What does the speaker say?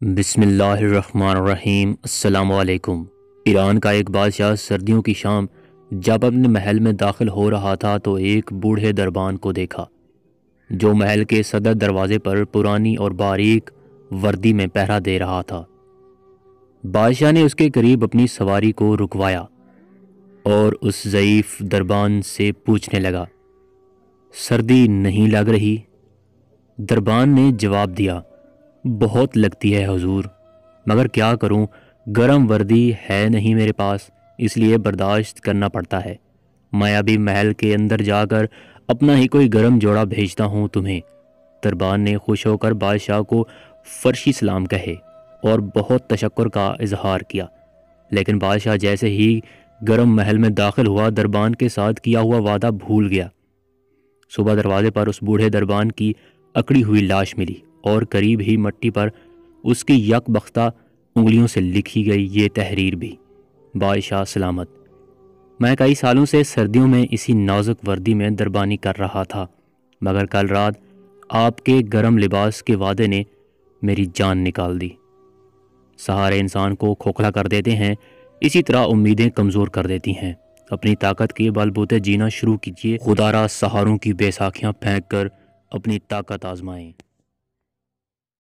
بسم اللہ الرحمن الرحیم۔ السلام علیکم۔ ایران کا ایک بادشاہ سردیوں کی شام جب اپنے محل میں داخل ہو رہا تھا تو ایک بوڑھے دربان کو دیکھا جو محل کے صدر دروازے پر پرانی اور باریک وردی میں پہرا دے رہا تھا۔ بادشاہ نے اس کے قریب اپنی سواری کو رکوایا اور اس ضعیف دربان سے پوچھنے لگا، سردی نہیں لگ رہی؟ دربان نے جواب دیا، بہت لگتی ہے حضور، مگر کیا کروں، گرم وردی ہے نہیں میرے پاس، اس لیے برداشت کرنا پڑتا ہے۔ میں ابھی محل کے اندر جا کر اپنا ہی کوئی گرم جوڑا بھیجتا ہوں تمہیں۔ دربان نے خوش ہو کر بادشاہ کو فرشی سلام کہے اور بہت تشکر کا اظہار کیا، لیکن بادشاہ جیسے ہی گرم محل میں داخل ہوا دربان کے ساتھ کیا ہوا وعدہ بھول گیا۔ صبح دروازے پر اس بوڑھے دربان کی اکڑی ہوئی لاش ملی اور قریب ہی مٹی پر اس کی یک بختہ انگلیوں سے لکھی گئی یہ تحریر بھی، بادشاہ سلامت، میں کئی سالوں سے سردیوں میں اسی نازک وردی میں دربانی کر رہا تھا، مگر کل رات آپ کے گرم لباس کے وعدے نے میری جان نکال دی۔ سہارے انسان کو کھوکھلا کر دیتے ہیں، اسی طرح امیدیں کمزور کر دیتی ہیں۔ اپنی طاقت کے بل بوتے جینا شروع کیجیے، خدا را سہاروں کی بے ساکھیاں پھینک کر اپنی طاقت آزمائیں۔